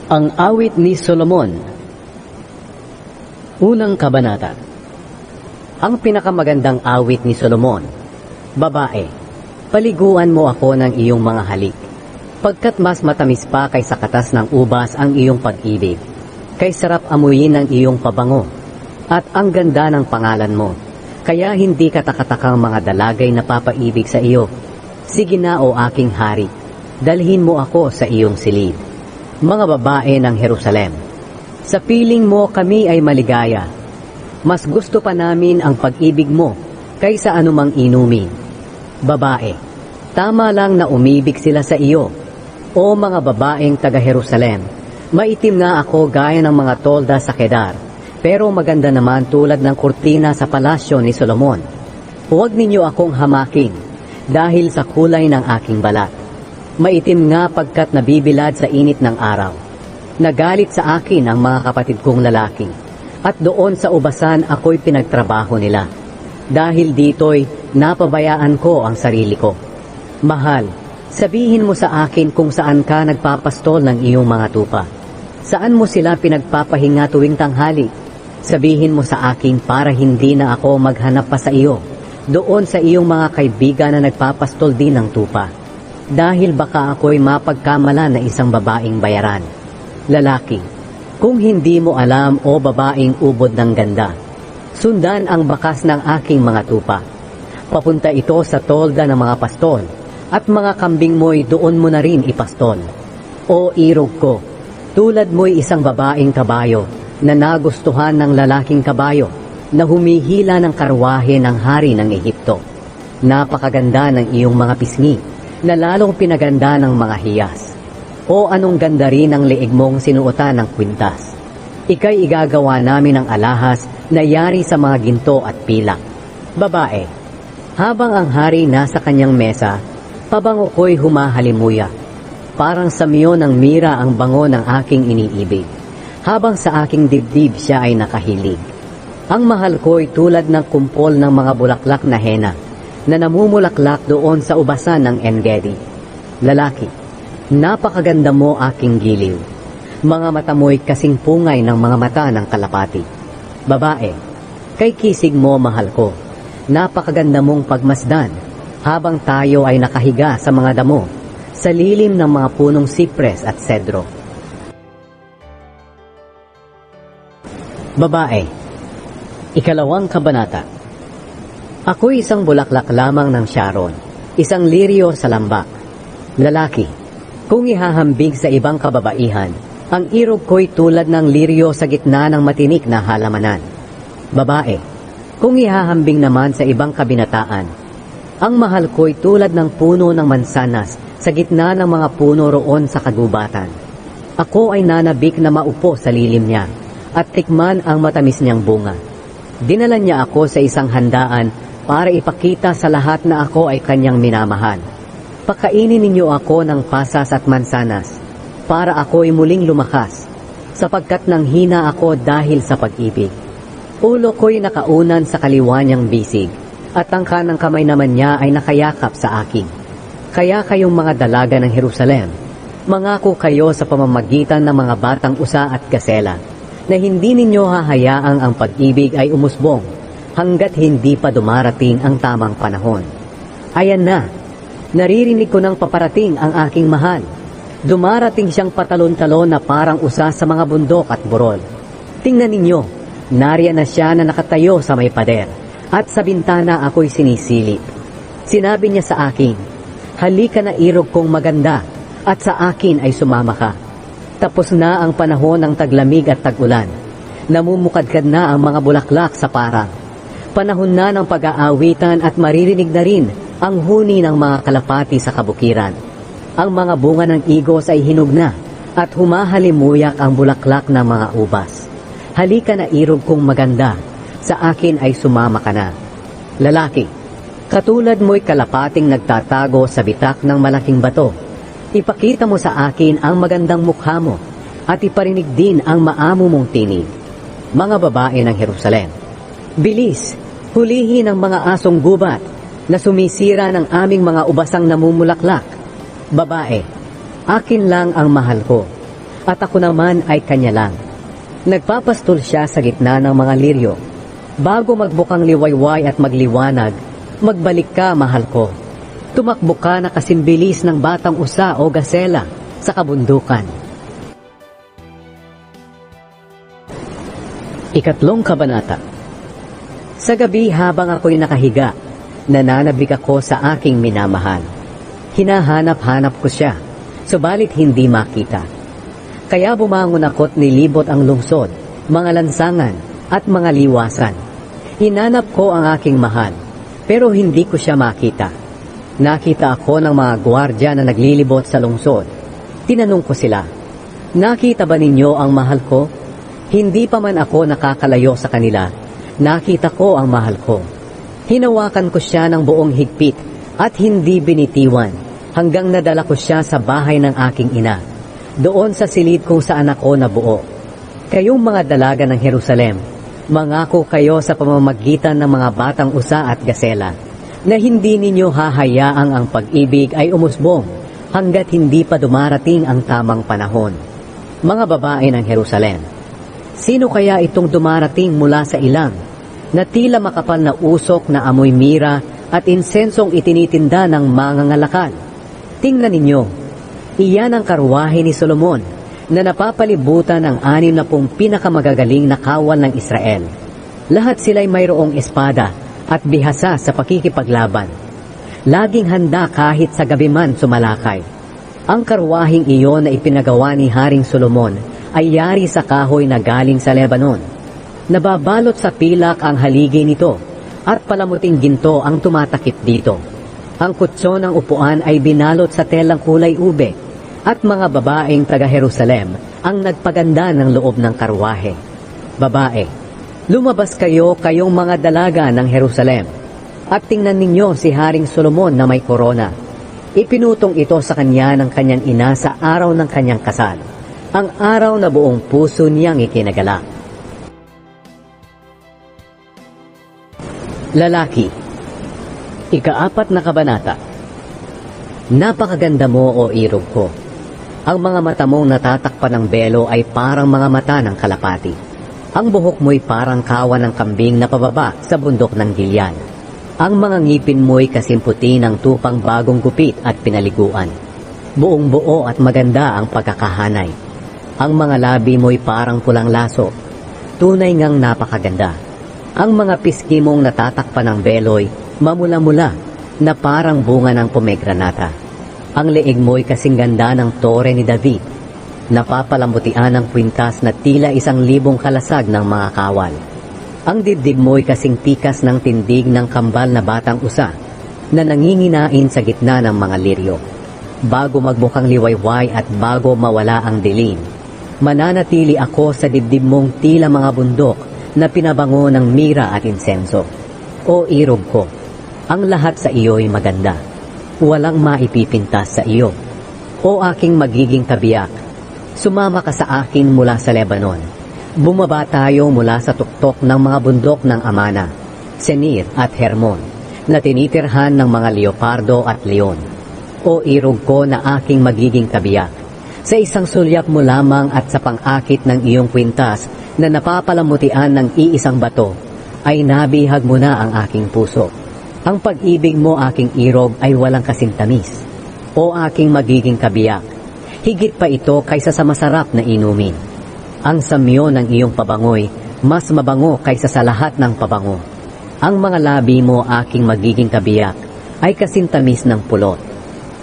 Ang awit ni Solomon. Unang kabanata. Ang pinakamagandang awit ni Solomon. Babae, paliguan mo ako ng iyong mga halik, pagkat mas matamis pa kaysa katas ng ubas ang iyong pag-ibig, kay sarap amuyin ng iyong pabango, at ang ganda ng pangalan mo, kaya hindi katakatakang mga dalagay na papaibig sa iyo. Sige na o aking hari, dalhin mo ako sa iyong silid. Mga babae ng Jerusalem, sa piling mo kami ay maligaya. Mas gusto pa namin ang pag-ibig mo kaysa anumang inumin. Babae, tama lang na umibig sila sa iyo. O mga babaeng taga-Jerusalem, maitim nga ako gaya ng mga tolda sa Kedar, pero maganda naman tulad ng kurtina sa palasyo ni Solomon. Huwag ninyo akong hamakin dahil sa kulay ng aking balat. Maitim nga pagkat nabibilad sa init ng araw. Nagalit sa akin ang mga kapatid kong lalaki, at doon sa ubasan ako'y pinagtrabaho nila. Dahil dito'y napabayaan ko ang sarili ko. Mahal, sabihin mo sa akin kung saan ka nagpapastol ng iyong mga tupa. Saan mo sila pinagpapahinga tuwing tanghali? Sabihin mo sa akin para hindi na ako maghanap pa sa iyo, doon sa iyong mga kaibigan na nagpapastol din ng tupa. Dahil baka ako'y mapagkamala na isang babaeng bayaran. Lalaki, kung hindi mo alam o babaeng ubod ng ganda, sundan ang bakas ng aking mga tupa. Papunta ito sa tolda ng mga pastol, at mga kambing mo'y doon mo na rin ipastol. O irog ko, tulad mo'y isang babaeng kabayo na nagustuhan ng lalaking kabayo na humihila ng karwahe ng hari ng Ehipto. Napakaganda ng iyong mga pisngi na lalong pinaganda ng mga hiyas. O anong ganda rin ang leeg mong sinuotan ng kwintas. Ika'y igagawa namin ng alahas na yari sa mga ginto at pilak. Babae, habang ang hari nasa kanyang mesa, pabango ko'y humahalimuya. Parang samyo ng mira ang bango ng aking iniibig, habang sa aking dibdib siya ay nakahilig. Ang mahal ko'y tulad ng kumpol ng mga bulaklak na hena, na namumulaklak doon sa ubasan ng En-Gedi. Lalaki, napakaganda mo aking giliw. Mga mata mo'y kasing pungay ng mga mata ng kalapati. Babae, kay kisig mo mahal ko. Napakaganda mong pagmasdan, habang tayo ay nakahiga sa mga damo, sa lilim ng mga punong sipres at sedro. Babae, ikalawang kabanata. Ako'y isang bulaklak lamang ng Sharon, isang liryo sa lambak. Lalaki, kung ihahambing sa ibang kababaihan, ang irog ko'y tulad ng liryo sa gitna ng matinik na halamanan. Babae, kung ihahambing naman sa ibang kabinataan, ang mahal ko'y tulad ng puno ng mansanas sa gitna ng mga puno roon sa kagubatan. Ako ay nanabik na maupo sa lilim niya, at tikman ang matamis niyang bunga. Dinala niya ako sa isang handaan para ipakita sa lahat na ako ay kanyang minamahal. Pakainin ninyo ako ng pasas at mansanas, para ako'y muling lumakas, sapagkat nang hina ako dahil sa pag-ibig. Ulo ko'y nakaunan sa kaliwa niyang bisig, at ang kanang kamay naman niya ay nakayakap sa akin. Kaya kayong mga dalaga ng Jerusalem, mangako kayo sa pamamagitan ng mga batang usa at gasela, na hindi ninyo hahayaang ang pag-ibig ay umusbong, hanggat hindi pa dumarating ang tamang panahon. Ayan na, naririnig ko nang paparating ang aking mahal. Dumarating siyang patalon-talon na parang usa sa mga bundok at burol. Tingnan ninyo, nariyan na siya na nakatayo sa may pader, at sa bintana ako'y sinisilip. Sinabi niya sa akin, halika na irog kong maganda, at sa akin ay sumama ka. Tapos na ang panahon ng taglamig at tag-ulan. Namumukadkad na ang mga bulaklak sa parang. Panahon na ng pag-aawitan at maririnig na rin ang huni ng mga kalapati sa kabukiran. Ang mga bunga ng igos ay hinog na at humahalimuyak ang bulaklak ng mga ubas. Halika na irog kong maganda, sa akin ay sumama ka na. Lalaki, katulad mo'y kalapating nagtatago sa bitak ng malaking bato. Ipakita mo sa akin ang magandang mukha mo at iparinig din ang maamo mong tinig. Mga babae ng Jerusalem, bilis, hulihin ang mga asong gubat na sumisira ng aming mga ubasang namumulaklak. Babae, akin lang ang mahal ko. at ako naman ay kanya lang. Nagpapastol siya sa gitna ng mga liryo. Bago magbukang liwayway at magliwanag, magbalik ka, mahal ko. Tumakbo ka na kasimbilis ng batang usa o gasela sa kabundukan. Ikatlong kabanata. Sa gabi habang ako'y nakahiga, nananabik ako sa aking minamahal. Hinahanap-hanap ko siya, subalit hindi makita. Kaya bumangon ako't nilibot ang lungsod, mga lansangan at mga liwasan. Hinanap ko ang aking mahal, pero hindi ko siya makita. Nakita ako ng mga gwardya na naglilibot sa lungsod. Tinanong ko sila, nakita ba ninyo ang mahal ko? Hindi pa man ako nakakalayo sa kanila, nakita ko ang mahal ko. Hinawakan ko siya ng buong higpit at hindi binitiwan hanggang nadala ko siya sa bahay ng aking ina, doon sa silid kung saan ako nabuo. Kayong mga dalaga ng Jerusalem, mangako kayo sa pamamagitan ng mga batang usa at gasela na hindi ninyo hahayaang ang pag-ibig ay umusbong hanggat hindi pa dumarating ang tamang panahon. Mga babae ng Jerusalem, sino kaya itong dumarating mula sa ilang na tila makapal na usok na amoy mira at insensong itinitinda ng mangangalakal? Tingnan ninyo, iyan ang karwahe ni Solomon na napapalibutan ng 60 pinakamagagaling na kawal ng Israel. Lahat sila'y mayroong espada at bihasa sa pakikipaglaban. Laging handa kahit sa gabi man sumalakay. Ang karwaheng iyon na ipinagawa ni Haring Solomon ay yari sa kahoy na galing sa Lebanon. Nababalot sa pilak ang haligi nito at palamuting ginto ang tumatakip dito. Ang kutso ng upuan ay binalot sa telang kulay ube at mga babaeng taga-Jerusalem ang nagpaganda ng loob ng karwahe. Babae, lumabas kayo kayong mga dalaga ng Jerusalem at tingnan ninyo si Haring Solomon na may korona. Ipinutong ito sa kanya ng kanyang ina sa araw ng kanyang kasal, ang araw na buong puso niyang ikinagalak. Lalaki. Ika-4 na kabanata. Napakaganda mo, o irog ko. Ang mga mata mong natatakpan ng belo ay parang mga mata ng kalapati. Ang buhok mo'y parang kawan ng kambing na pababa sa bundok ng Gilead. Ang mga ngipin mo'y kasimputi ng tupang bagong gupit at pinaliguan. Buong buo at maganda ang pagkakahanay. Ang mga labi mo'y parang pulang laso. Tunay ngang napakaganda. Ang mga piski mong natatakpan ng beloy, mamula-mula na parang bunga ng pomegranata. Ang leeg mo'y kasing ganda ng tore ni David. Napapalamutian ng kwintas na tila 1,000 kalasag ng mga kawal. Ang dibdib mo'y kasing pikas ng tindig ng kambal na batang usa na nanginginain sa gitna ng mga liryo. Bago magbukang liwayway at bago mawala ang dilim, mananatili ako sa dibdib mong tila mga bundok na pinabango ng mira at insenso. O irog ko, ang lahat sa iyo'y maganda. Walang maipipintas sa iyo. O aking magiging kabiyak, sumama ka sa akin mula sa Lebanon. Bumaba tayo mula sa tuktok ng mga bundok ng Amana, Senir at Hermon, na tinitirhan ng mga leopardo at leon. O irog ko na aking magiging kabiyak, sa isang sulyap mo lamang at sa pang-akit ng iyong kwintas na napapalamutian ng iisang bato, ay nabihag mo na ang aking puso. Ang pag-ibig mo, aking irog, ay walang kasing tamis. O aking magiging kabiyak, higit pa ito kaysa sa masarap na inumin. Ang samyo ng iyong pabangoy, mas mabango kaysa sa lahat ng pabango. Ang mga labi mo, aking magiging kabiyak, ay kasing tamis ng pulot.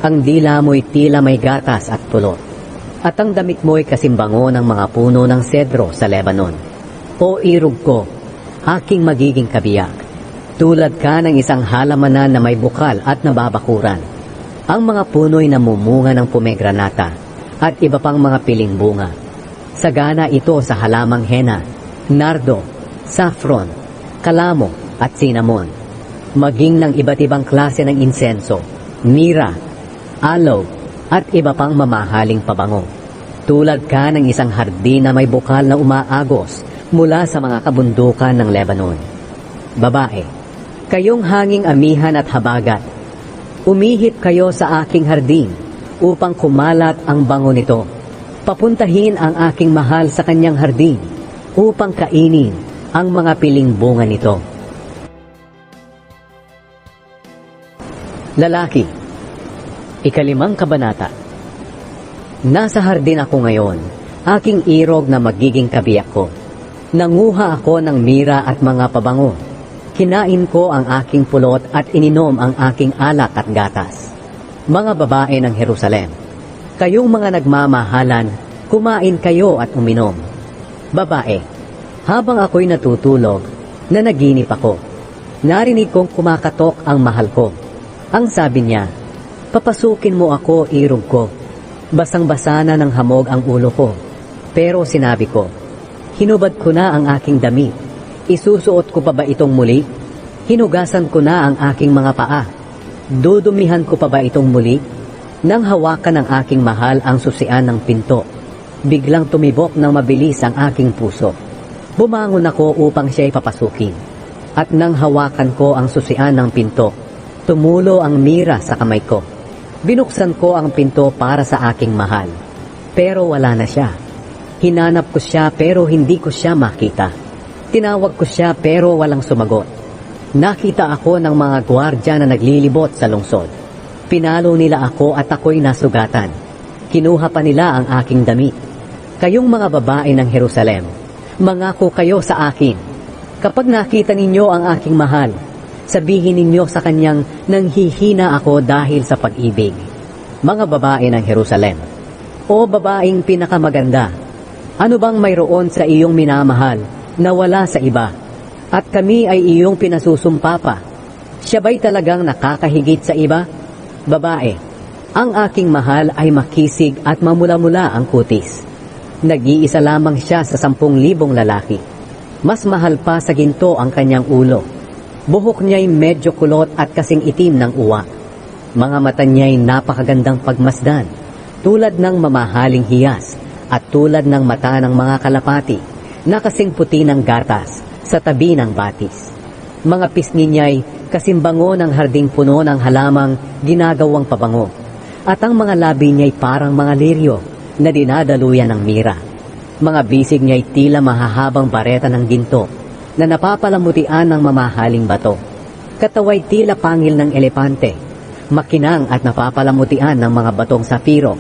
Ang dila mo'y tila may gatas at pulot. At ang damit mo'y kasing bango ng mga puno ng sedro sa Lebanon. O irog ko, aking magiging kabiyak, tulad ka ng isang halamanan na may bukal at nababakuran. Ang mga puno'y namumunga ng pomegranata at iba pang mga piling bunga. Sagana ito sa halamang henna, nardo, saffron, kalamo at cinnamon. Maging ng iba't ibang klase ng insenso, mira, aloe at iba pang mamahaling pabango. Tulad ka ng isang hardin na may bukal na umaagos mula sa mga kabundukan ng Lebanon. Babae, kayong hanging amihan at habagat, umihip kayo sa aking hardin upang kumalat ang bango nito. Papuntahin ang aking mahal sa kanyang hardin upang kainin ang mga piling bunga nito. Lalaki. 5 kabanata. Nasa hardin ako ngayon, aking irog na magiging kabiyak ko. Nanguha ako ng mira at mga pabango. Kinain ko ang aking pulot at ininom ang aking alak at gatas. Mga babae ng Jerusalem, kayong mga nagmamahalan, kumain kayo at uminom. Babae, habang ako'y natutulog, nanaginip ako. Narinig kong kumakatok ang mahal ko. Ang sabi niya, papasukin mo ako, irog ko. Basang-basa na ng hamog ang ulo ko. Pero sinabi ko, hinubad ko na ang aking damit. Isusuot ko pa ba itong muli? Hinugasan ko na ang aking mga paa. Dudumihan ko pa ba itong muli? Nang hawakan ng aking mahal ang susian ng pinto, biglang tumibok ng mabilis ang aking puso. Bumangon ako upang siya'y papasukin. At nang hawakan ko ang susian ng pinto, tumulo ang mira sa kamay ko. Binuksan ko ang pinto para sa aking mahal. Pero wala na siya. Hinanap ko siya pero hindi ko siya makita. Tinawag ko siya pero walang sumagot. Nakita ako ng mga gwardya na naglilibot sa lungsod. Pinalo nila ako at ako'y nasugatan. Kinuha pa nila ang aking damit. Kayong mga babae ng Jerusalem, mangako kayo sa akin. Kapag nakita ninyo ang aking mahal, sabihin ninyo sa kanyang nanghihina ako dahil sa pag-ibig. Mga babae ng Jerusalem, o babaeng pinakamaganda, ano bang mayroon sa iyong minamahal na wala sa iba? At kami ay iyong pinasusumpa pa. Siya ba'y talagang nakakahigit sa iba? Babae, ang aking mahal ay makisig at mamula-mula ang kutis. Nag-iisa lamang siya sa 10,000 lalaki. Mas mahal pa sa ginto ang kanyang ulo. Buhok niya'y medyo kulot at kasing itim ng uwa. Mga mata niya'y napakagandang pagmasdan, tulad ng mamahaling hiyas at tulad ng mata ng mga kalapati na kasing puti ng gatas sa tabi ng batis. Mga pisngi niya'y kasimbango ng harding puno ng halamang ginagawang pabango, at ang mga labi niya'y parang mga liryo na dinadaluyan ng mira. Mga bisig niya'y tila mahahabang bareta ng ginto na napapalamutian ng mamahaling bato. Katawa'y tila pangil ng elepante, makinang at napapalamutian ng mga batong sapiro.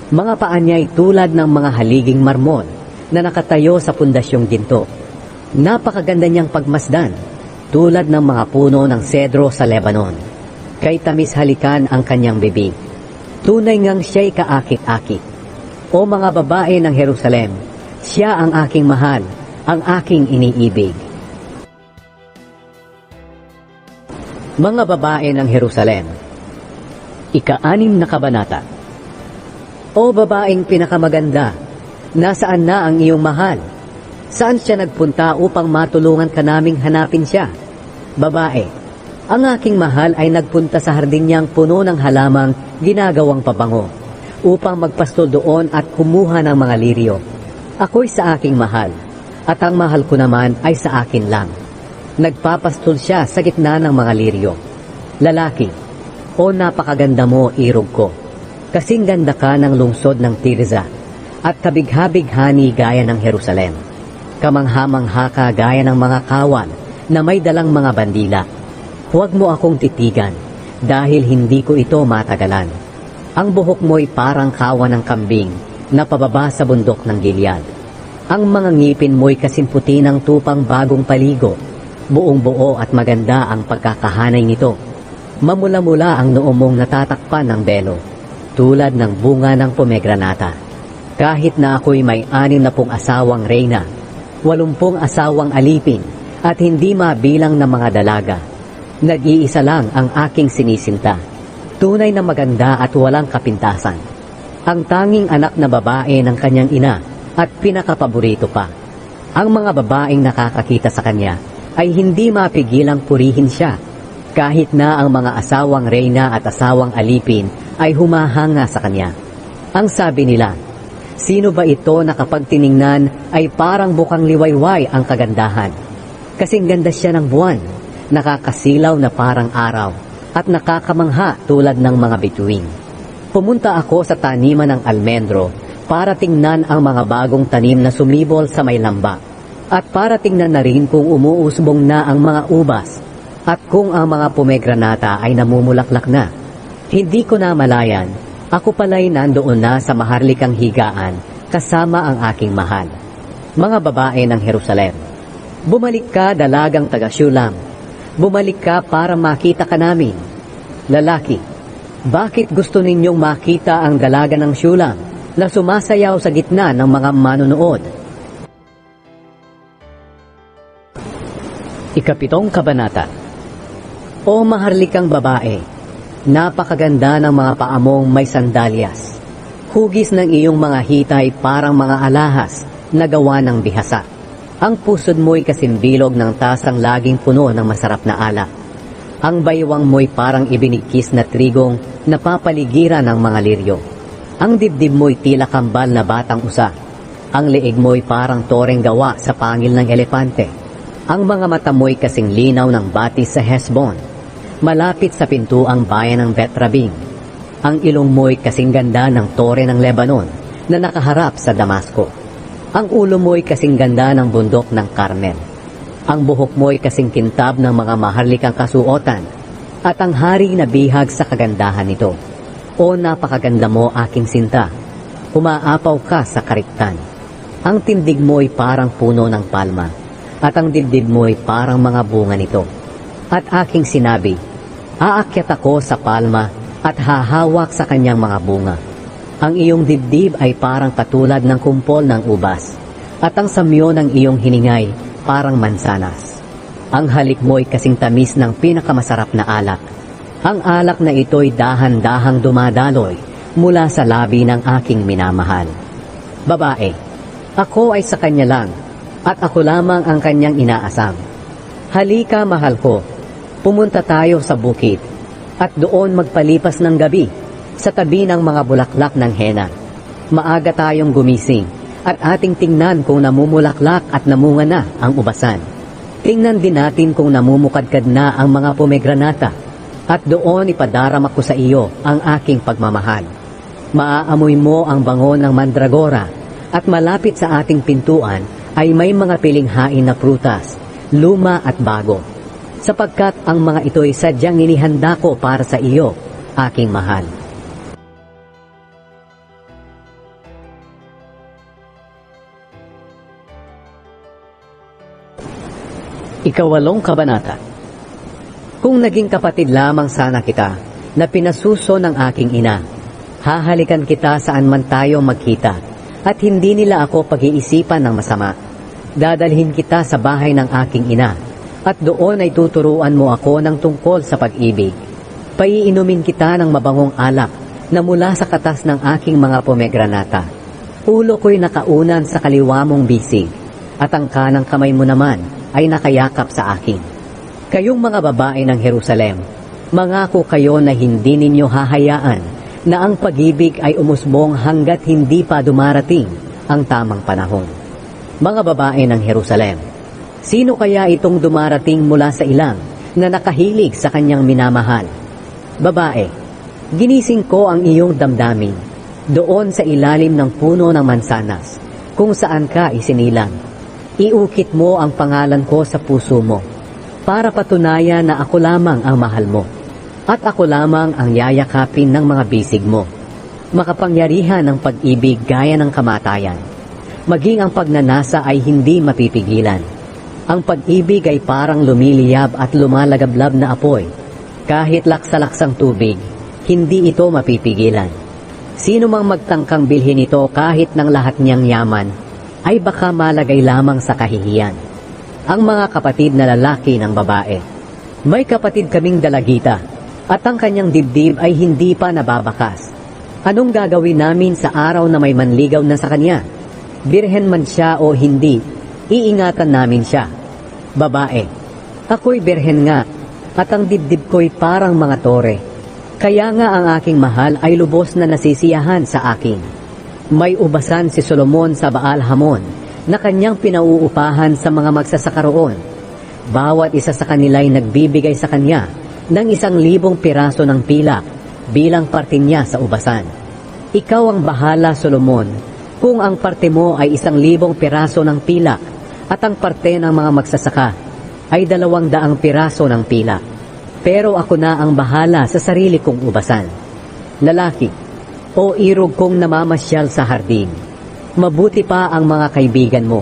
Mga paa niya'y tulad ng mga haliging marmol na nakatayo sa pundasyong ginto. Napakaganda niyang pagmasdan, tulad ng mga puno ng sedro sa Lebanon. Kay tamis halikan ang kanyang bibig. Tunay ngang siya'y kaakit-akit. O mga babae ng Jerusalem, siya ang aking mahal, ang aking iniibig. Mga babae ng Jerusalem, 6 na kabanata. O babaeng pinakamaganda, nasaan na ang iyong mahal? Saan siya nagpunta upang matulungan ka naming hanapin siya? Babae, ang aking mahal ay nagpunta sa hardin niyang puno ng halamang ginagawang pabango, upang magpastol doon at kumuha ng mga liryo. Ako'y sa aking mahal, at ang mahal ko naman ay sa akin lang. Nagpapastol siya sa gitna ng mga liryo. Lalaki, o napakaganda mo, irog ko. Kasing ganda ka ng lungsod ng Tirza, at kabigha-bighani gaya ng Jerusalem. Kamangha-mangha ka gaya ng mga kawan na may dalang mga bandila. Huwag mo akong titigan, dahil hindi ko ito matagalan. Ang buhok mo'y parang kawan ng kambing na pababa sa bundok ng Gilead. Ang mga ngipin mo'y kasimputi ng tupang bagong paligo. Buong buo at maganda ang pagkakahanay nito. Mamula-mula ang noo mong natatakpan ng belo, tulad ng bunga ng pomegranata. Kahit na ako'y may 60 asawang reyna, 80 asawang alipin, at hindi mabilang na mga dalaga, nag-iisa lang ang aking sinisinta. Tunay na maganda at walang kapintasan. Ang tanging anak na babae ng kanyang ina at pinakapaborito pa. Ang mga babaeng nakakakita sa kanya ay hindi mapigilang purihin siya, kahit na ang mga asawang reyna at asawang alipin ay humahanga sa kanya. Ang sabi nila, sino ba ito na kapag tiningnan ay parang bukang liwayway ang kagandahan? Kasing ganda siya ng buwan, nakakasilaw na parang araw, at nakakamangha tulad ng mga bituin. Pumunta ako sa taniman ng almendro para tingnan ang mga bagong tanim na sumibol sa may lamba, at para tingnan na rin kung umuusbong na ang mga ubas, at kung ang mga pomegranata ay namumulaklak na. Hindi ko na malayan, ako pala'y nandoon na sa maharlikang higaan kasama ang aking mahal. Mga babae ng Jerusalem, bumalik ka, dalagang taga-Shulam. Bumalik ka para makita ka namin. Lalaki, bakit gusto ninyong makita ang dalaga ng Shulam na sumasayaw sa gitna ng mga manonood? Ikapitong kabanata. O maharlikang babae, napakaganda ng mga paamong may sandalyas. Hugis ng iyong mga hitay parang mga alahas na gawa ng bihasa. Ang pusod mo'y kasimbilog ng tasang laging puno ng masarap na alak. Ang baywang mo'y parang ibinikis na trigong napapaligiran ng mga liryo. Ang dibdib mo'y tila kambal na batang usa. Ang leeg mo'y parang toreng gawa sa pangil ng elepante. Ang mga mata mo'y kasing linaw ng batis sa Hesbon, malapit sa pintuang bayan ng Betrabing. Ang ilong mo'y kasing ganda ng tore ng Lebanon na nakaharap sa Damasco. Ang ulo mo'y kasing ganda ng bundok ng Carmel. Ang buhok mo'y kasing kintab ng mga maharlikang kasuotan, at ang hari na bihag sa kagandahan nito. O napakaganda mo, aking sinta, umaapaw ka sa kariktan. Ang tindig mo'y parang puno ng palma, at ang dibdib mo'y parang mga bunga nito. At aking sinabi, aakyat ako sa palma at hahawak sa kanyang mga bunga. Ang iyong dibdib ay parang katulad ng kumpol ng ubas, at ang samyo ng iyong hiningay parang mansanas. Ang halik mo'y kasing tamis ng pinakamasarap na alak. Ang alak na ito'y dahan-dahang dumadaloy mula sa labi ng aking minamahal. Babae, ako ay sa kanya lang, at ako lamang ang kanyang inaasam. Halika, mahal ko, pumunta tayo sa bukid, at doon magpalipas ng gabi sa tabi ng mga bulaklak ng hena. Maaga tayong gumising at ating tingnan kung namumulaklak at namunga na ang ubasan. Tingnan din natin kung namumukadkad na ang mga pomegranata, at doon ipadarama ko sa iyo ang aking pagmamahal. Maaamoy mo ang bango ng mandragora, at malapit sa ating pintuan ay may mga pilinghain na prutas, luma at bago, sapagkat ang mga ito'y sadyang inihanda ko para sa iyo, aking mahal. Ikawalong kabanata. Kung naging kapatid lamang sana kita, na pinasuso ng aking ina, hahalikan kita saan man tayo magkita, at hindi nila ako pag-iisipan ng masama. Dadalhin kita sa bahay ng aking ina, at doon ay tuturuan mo ako ng tungkol sa pag-ibig. Paiinumin kita ng mabangong alak na mula sa katas ng aking mga pomegranata. Ulo ko'y nakaunan sa kaliwa mong bisig, at ang kanang kamay mo naman ay nakayakap sa akin. Kayong mga babae ng Jerusalem, mangako kayo na hindi ninyo hahayaan na ang pag-ibig ay umusbong hanggat hindi pa dumarating ang tamang panahon. Mga babae ng Jerusalem, sino kaya itong dumarating mula sa ilang na nakahilig sa kanyang minamahal? Babae, ginising ko ang iyong damdamin doon sa ilalim ng puno ng mansanas kung saan ka isinilang. Iukit mo ang pangalan ko sa puso mo para patunayan na ako lamang ang mahal mo at ako lamang ang yayakapin ng mga bisig mo. Makapangyarihan ng pag-ibig gaya ng kamatayan. Maging ang pagnanasa ay hindi mapipigilan. Ang pag-ibig ay parang lumiliyab at lumalagablab na apoy. Kahit laksa-laksang tubig, hindi ito mapipigilan. Sino mang magtangkang bilhin ito kahit ng lahat niyang yaman, ay baka malagay lamang sa kahihiyan. Ang mga kapatid na lalaki ng babae. May kapatid kaming dalagita, at ang kanyang dibdib ay hindi pa nababakas. Anong gagawin namin sa araw na may manligaw na sa kanya? Birhen man siya o hindi, iingatan namin siya. Babae, ako'y birhen nga, at ang dibdib ko'y parang mga tore. Kaya nga ang aking mahal ay lubos na nasisiyahan sa akin. May ubasan si Solomon sa Baal Hamon na kanyang pinauupahan sa mga magsasaka roon. Bawat isa sa kanila'y nagbibigay sa kanya ng 1,000 piraso ng pilak bilang parte niya sa ubasan. Ikaw ang bahala, Solomon, Kung ang parte mo ay 1,000 piraso ng pila at ang parte ng mga magsasaka ay 200 piraso ng pila. Pero ako na ang bahala sa sarili kong ubasan. Lalaki, o irog kong namamasyal sa hardin, mabuti pa ang mga kaibigan mo.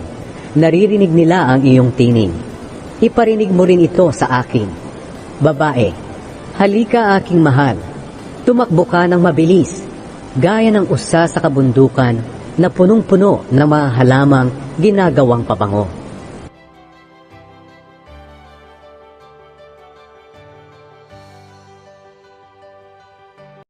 Naririnig nila ang iyong tinig. Iparinig mo rin ito sa akin. Babae, halika aking mahal. Tumakbo ka ng mabilis, gaya ng usa sa kabundukan na punong-puno ng mga halamang ginagawang pabango.